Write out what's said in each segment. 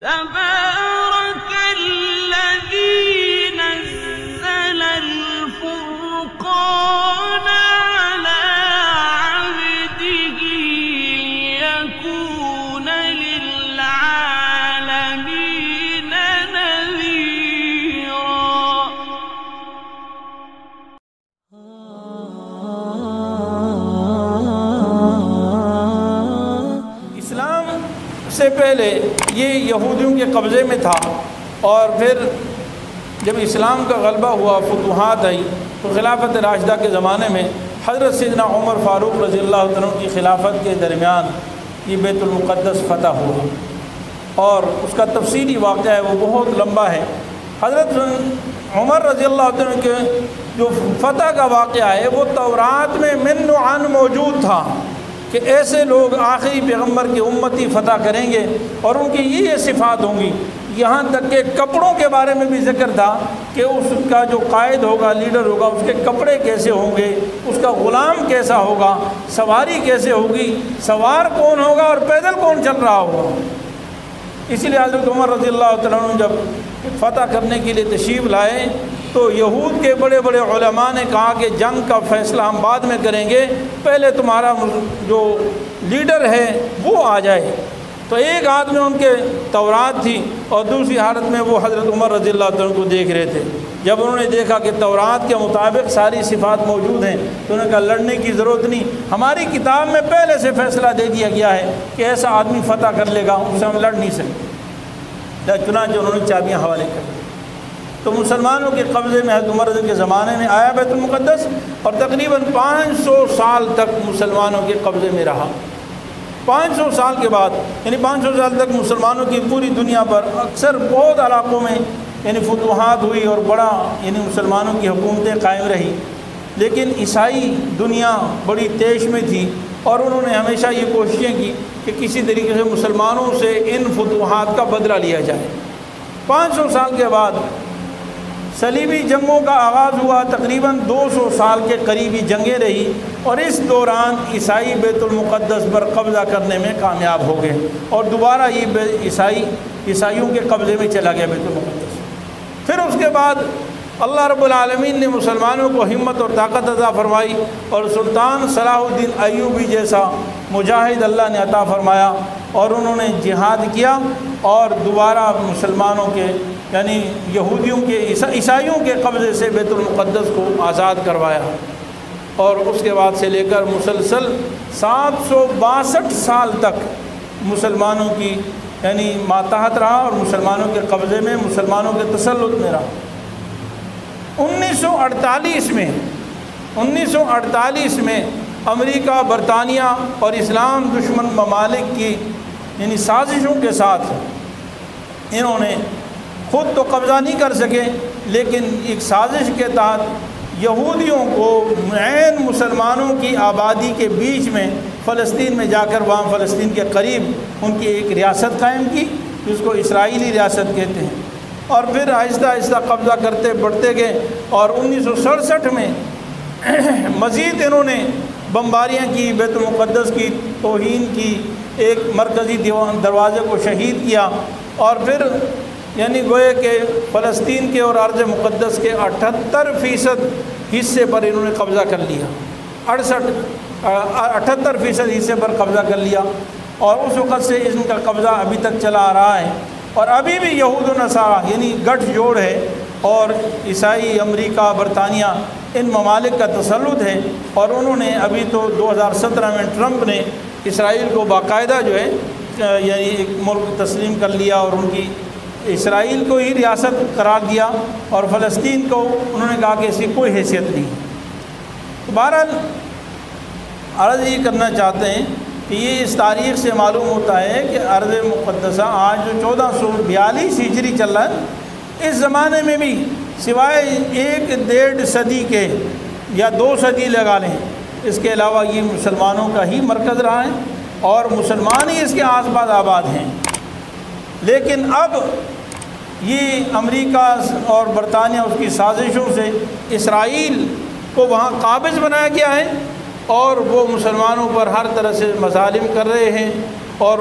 تبارك الذي نزل الفرقان على عبده ليكون للعالمين نذيرا۔ اسلام سے پہلے یہ یہودیوں کے قبضے میں تھا، اور پھر جب اسلام کا غلبہ ہوا، فتوحات آئی، تو خلافت راشدہ کے زمانے میں حضرت سیدنا عمر فاروق رضی اللہ عنہ کی خلافت کے درمیان یہ بیت المقدس فتح ہوا، اور اس کا تفصیلی واقعہ ہے وہ بہت لمبا ہے۔ حضرت عمر رضی اللہ عنہ کے جو فتح کا واقعہ ہے وہ تورات میں من و عن موجود تھا کہ ایسے لوگ آخری پیغمبر کی امتی فتح کریں گے اور ان کی یہ صفات ہوں گی۔ یہاں تک کہ کپڑوں کے بارے میں بھی ذکر تھا کہ اس کا جو قائد ہوگا، لیڈر ہوگا، اس کے کپڑے کیسے ہوں گے، اس کا غلام کیسا ہوگا، سواری کیسے ہوگی، سوار کون ہوگا اور پیدل کون چل رہا ہوگا۔ اسی لیے حضرت عمر رضی اللہ عنہ جب فتح کرنے کے لیے تشریف لائے تو یہود کے بڑے بڑے علماء نے کہا کہ جنگ کا فیصلہ ہم بعد میں کریں گے، پہلے تمہارا جو لیڈر ہے وہ آ جائے۔ تو ایک ہاتھ میں ان کے تورات تھی اور دوسری حالت میں وہ حضرت عمر رضی اللہ عنہ کو دیکھ رہے تھے۔ جب انہوں نے دیکھا کہ تورات کے مطابق ساری صفات موجود ہیں تو انہوں نے کہا لڑنے کی ضرورت نہیں، ہماری کتاب میں پہلے سے فیصلہ دے دیا گیا ہے کہ ایسا آدمی فتح کر لے گا، اس سے ہم لڑ نہیں سکتے۔ چنانچہ انہوں نے چابیاں حوالے کر دی۔ تو مسلمانوں کے قبضے میں حضرت عمر کے زمانے میں آیا بیت المقدس، اور تقریباً 500 سال تک مسلمانوں کے قبضے میں رہا۔ 500 سال کے بعد یعنی 500 سال تک مسلمانوں کی پوری دنیا پر اکثر بہت علاقوں میں یعنی فتوحات ہوئی اور بڑا یعنی مسلمانوں کی حکومتیں قائم رہی، لیکن عیسائی دنیا بڑی تیش میں تھی اور انہوں نے ہمیشہ یہ کوششیں کی کہ کسی طریقے سے مسلمانوں سے ان فتوحات کا بدلہ لیا جائے۔ 500 سال کے بعد صلیبی جنگوں کا آغاز ہوا، تقریباً 200 سال کے قریبی جنگیں رہی، اور اس دوران عیسائی بیت المقدس پر قبضہ کرنے میں کامیاب ہو گئے، اور دوبارہ یہ عیسائیوں کے قبضے میں چلا گیا بیت المقدس۔ پھر اس کے بعد اللہ رب العالمین نے مسلمانوں کو ہمت اور طاقت عطا فرمائی، اور سلطان صلاح الدین ایوبی جیسا مجاہد اللہ نے عطا فرمایا، اور انہوں نے جہاد کیا اور دوبارہ مسلمانوں کے یعنی یہودیوں کے عیسائیوں کے قبضے سے بیت المقدس کو آزاد کروایا، اور اس کے بعد سے لے کر مسلسل 762 سال تک مسلمانوں کی یعنی ماتحت رہا اور مسلمانوں کے قبضے میں، مسلمانوں کے تسلط میں رہا۔ 1948 میں امریکہ، برطانیہ اور اسلام دشمن ممالک کی یعنی سازشوں کے ساتھ انہوں نے خود تو قبضہ نہیں کر سکے، لیکن ایک سازش کے تحت یہودیوں کو عین مسلمانوں کی آبادی کے بیچ میں فلسطین میں جا کر وہاں فلسطین کے قریب ان کی ایک ریاست قائم کی جس کو اسرائیلی ریاست کہتے ہیں، اور پھر آہستہ آہستہ قبضہ کرتے بڑھتے گئے، اور 1967 میں مزید انہوں نے بمباریاں کی، بیت المقدس کی توہین کی، ایک مرکزی دروازے کو شہید کیا، اور پھر یعنی گوئے کہ فلسطین کے اور ارض مقدس کے 78% حصے پر انہوں نے قبضہ کر لیا، 78% حصے پر قبضہ کر لیا، اور اس وقت سے ان کا قبضہ ابھی تک چلا آ رہا ہے، اور ابھی بھی یہود و نصارہ یعنی گٹھ جوڑ ہے، اور عیسائی امریکہ، برطانیہ ان ممالک کا تسلط ہے، اور انہوں نے ابھی تو 2017 میں ٹرمپ نے اسرائیل کو باقاعدہ جو ہے یعنی ایک ملک تسلیم کر لیا، اور ان کی اسرائیل کو ہی ریاست قرار دیا، اور فلسطین کو انہوں نے کہا کہ اس کی کوئی حیثیت نہیں۔ تو بہرحال عرض یہ کرنا چاہتے ہیں کہ یہ اس تاریخ سے معلوم ہوتا ہے کہ ارض مقدسہ آج جو 1442 ہجری چل رہا ہے، اس زمانے میں بھی سوائے 1-1.5 صدی کے یا 2 صدی لگا لیں، اس کے علاوہ یہ مسلمانوں کا ہی مرکز رہا ہے، اور مسلمان ہی اس کے آس پاس آباد ہیں۔ لیکن اب یہ امریکہ اور برطانیہ اس کی سازشوں سے اسرائیل کو وہاں قابض بنایا گیا ہے اور وہ مسلمانوں پر ہر طرح سے مظالم کر رہے ہیں اور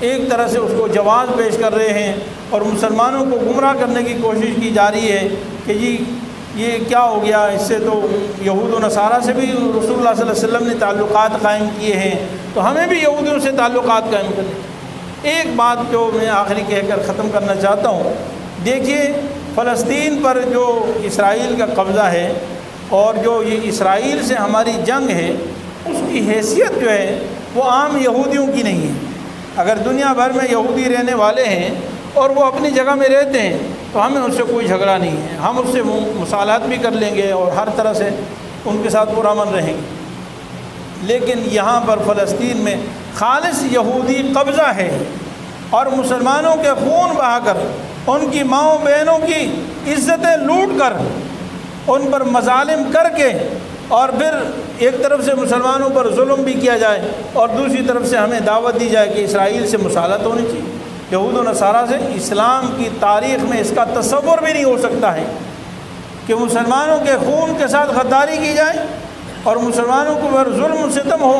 ایک طرح سے اس کو جواز پیش کر رہے ہیں اور مسلمانوں کو گمراہ کرنے کی کوشش کی جا رہی ہے کہ جی یہ کیا ہو گیا، اس سے تو یہود و نصارہ سے بھی رسول اللہ صلی اللہ علیہ وسلم نے تعلقات قائم کیے ہیں، تو ہمیں بھی یہودیوں سے تعلقات قائم کرنے۔ ایک بات جو میں آخری کہہ کر ختم کرنا چاہتا ہوں، دیکھیے فلسطین پر جو اسرائیل کا قبضہ ہے اور جو یہ اسرائیل سے ہماری جنگ ہے، اس کی حیثیت جو ہے وہ عام یہودیوں کی نہیں ہے۔ اگر دنیا بھر میں یہودی رہنے والے ہیں اور وہ اپنی جگہ میں رہتے ہیں تو ہمیں ان سے کوئی جھگڑا نہیں ہے، ہم اس سے مصالحت بھی کر لیں گے اور ہر طرح سے ان کے ساتھ پرامن رہیں گے۔ لیکن یہاں پر فلسطین میں خالص یہودی قبضہ ہے اور مسلمانوں کے خون بہا کر، ان کی ماؤں بہنوں کی عزتیں لوٹ کر، ان پر مظالم کر کے، اور پھر ایک طرف سے مسلمانوں پر ظلم بھی کیا جائے اور دوسری طرف سے ہمیں دعوت دی جائے کہ اسرائیل سے مصالحت ہونی چاہیے، یہود و نصارہ سے۔ اسلام کی تاریخ میں اس کا تصور بھی نہیں ہو سکتا ہے کہ مسلمانوں کے خون کے ساتھ غداری کی جائے اور مسلمانوں کو پر ظلم و ستم ہو۔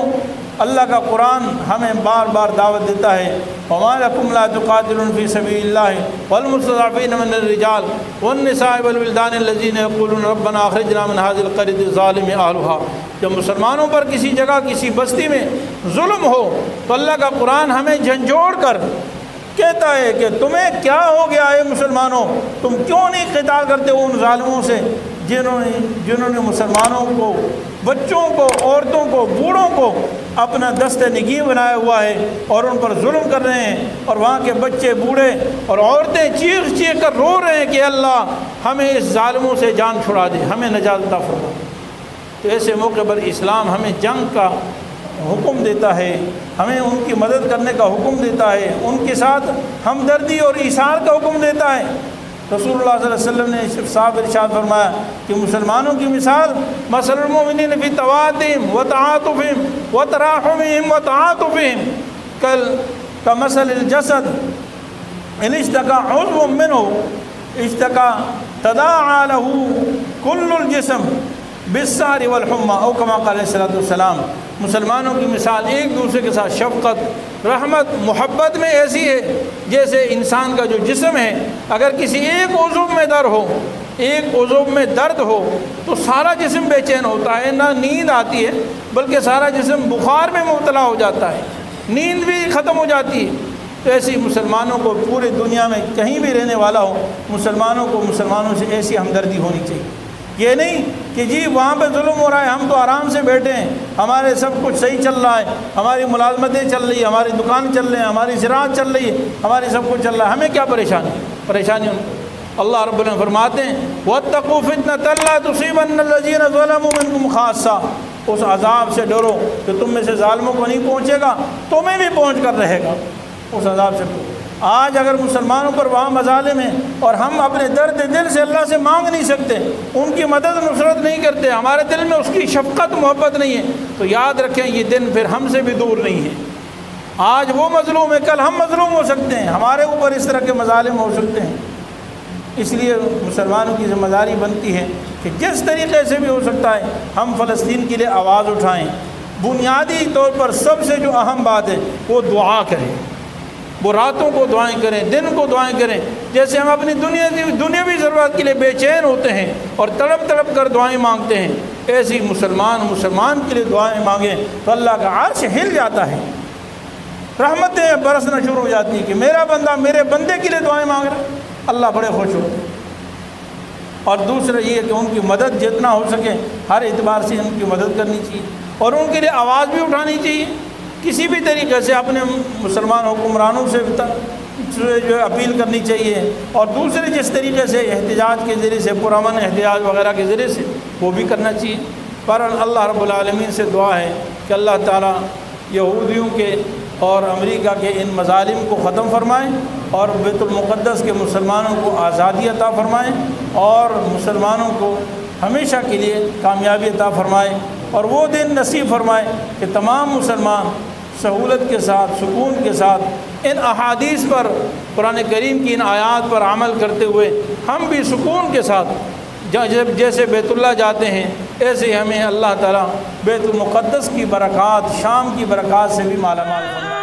اللہ کا قرآن ہمیں بار بار دعوت دیتا ہے، وَمَا لَكُمْ لَا تُقَاتِلُونَ فِي سَبِيلِ اللَّهِ وَالْمُسْتَضْعَفِينَ مِنَ الرِّجَالِ وَالنِّسَاءِ وَالْوِلْدَانِ الَّذِينَ يَقُولُونَ رَبَّنَا أَخْرِجْنَا مِنْ هَذِهِ الْقَرْيَةِ الظَّالِمِ أَهْلُهَا۔ جب مسلمانوں پر کسی جگہ کسی بستی میں ظلم ہو تو اللہ کا قرآن ہمیں جھنجھوڑ کر کہتا ہے کہ تمہیں کیا ہو گیا ہے مسلمانوں، تم کیوں نہیں قتال کرتے ان ظالموں سے جنہوں نے مسلمانوں کو، بچوں کو، عورتوں کو، بوڑھوں کو اپنا دست نگین بنایا ہوا ہے اور ان پر ظلم کر رہے ہیں، اور وہاں کے بچے، بوڑھے اور عورتیں چیخ چیخ کر رو رہے ہیں کہ اللہ ہمیں اس ظالموں سے جان چھڑا دے، ہمیں نجات عطا فرما۔ تو ایسے موقع پر اسلام ہمیں جنگ کا حکم دیتا ہے، ہمیں ان کی مدد کرنے کا حکم دیتا ہے، ان کے ساتھ ہمدردی اور ایثار کا حکم دیتا ہے۔ رسول اللہ صلی اللہ علیہ وسلم نے صاحب ارشاد فرمایا کہ مسلمانوں کی مثال مثل المؤمنین فی توادہم وتعاطفہم وتراحمہم وتعاطفہم کمثل الجسد ان اشتکا عضو منہ اشتکا تداعی لہ کل الجسم بالسہر والحمى او کما قال علیہ السلام۔ مسلمانوں کی مثال ایک دوسرے کے ساتھ شفقت، رحمت، محبت میں ایسی ہے جیسے انسان کا جو جسم ہے، اگر کسی ایک عضو میں درد ہو، ایک عضو میں درد ہو تو سارا جسم بے چین ہوتا ہے، نہ نیند آتی ہے بلکہ سارا جسم بخار میں مبتلا ہو جاتا ہے، نیند بھی ختم ہو جاتی ہے۔ تو ایسی مسلمانوں کو پورے دنیا میں کہیں بھی رہنے والا ہو، مسلمانوں کو مسلمانوں سے ایسی ہمدردی ہونی چاہیے۔ یہ نہیں کہ جی وہاں پہ ظلم ہو رہا ہے، ہم تو آرام سے بیٹھے ہیں، ہمارے سب کچھ صحیح چل رہا ہے، ہماری ملازمتیں چل رہی ہیں، ہماری دکان چل رہی ہیں، ہماری زراعت چل رہی ہے، ہماری سب کچھ چل رہا ہے، ہمیں کیا پریشانی؟ پریشانی ان کو۔ اللہ رب العالمین فرماتے ہیں وَاتَّقُوا فِتْنَةً لَا تُصِيبَنَّ الَّذِينَ ظَلَمُوا مِنْكُمْ خَاصَّةً۔ اس عذاب سے ڈرو کہ تم میں سے ظالموں کو نہیں پہنچے گا، تمہیں بھی پہنچ کر رہے گا اس عذاب سے۔ آج اگر مسلمانوں پر وہاں مظالم ہیں اور ہم اپنے درد دل سے اللہ سے مانگ نہیں سکتے، ان کی مدد نصرت نہیں کرتے، ہمارے دل میں اس کی شفقت محبت نہیں ہے، تو یاد رکھیں یہ دن پھر ہم سے بھی دور نہیں ہے۔ آج وہ مظلوم ہے، کل ہم مظلوم ہو سکتے ہیں، ہمارے اوپر اس طرح کے مظالم ہو سکتے ہیں۔ اس لیے مسلمانوں کی ذمہ داری بنتی ہے کہ جس طریقے سے بھی ہو سکتا ہے ہم فلسطین کے لیے آواز اٹھائیں۔ بنیادی طور پر سب سے جو اہم بات ہے وہ دعا کریں، وہ راتوں کو دعائیں کریں، دن کو دعائیں کریں۔ جیسے ہم اپنی دنیاوی ضرورت کے لیے بے چین ہوتے ہیں اور تڑپ تڑپ کر دعائیں مانگتے ہیں، ایسی مسلمان کے لیے دعائیں مانگیں تو اللہ کا عرش ہل جاتا ہے، رحمتیں برسنا شروع ہو جاتی ہیں کہ میرا بندہ میرے بندے کے لیے دعائیں مانگ رہا ہے، اللہ بڑے خوش ہوتے ہیں۔ اور دوسرا یہ کہ ان کی مدد جتنا ہو سکے ہر اعتبار سے ان کی مدد کرنی چاہیے اور ان کے لیے آواز بھی اٹھانی چاہیے، کسی بھی طریقے سے اپنے مسلمان حکمرانوں سے جو اپیل کرنی چاہیے، اور دوسرے جس طریقے سے احتجاج کے ذریعے سے، پرامن احتجاج وغیرہ کے ذریعے سے وہ بھی کرنا چاہیے۔ پر اللہ رب العالمین سے دعا ہے کہ اللہ تعالیٰ یہودیوں کے اور امریکہ کے ان مظالم کو ختم فرمائیں اور بیت المقدس کے مسلمانوں کو آزادی عطا فرمائیں اور مسلمانوں کو ہمیشہ کے لیے کامیابی عطا فرمائیں، اور وہ دن نصیب فرمائیں کہ تمام مسلمان سہولت کے ساتھ، سکون کے ساتھ ان احادیث پر، قرآن کریم کی ان آیات پر عمل کرتے ہوئے ہم بھی سکون کے ساتھ جیسے بیت اللہ جاتے ہیں ایسے ہمیں اللہ تعالیٰ بیت المقدس کی برکات، شام کی برکات سے بھی مالا مال فرمائے۔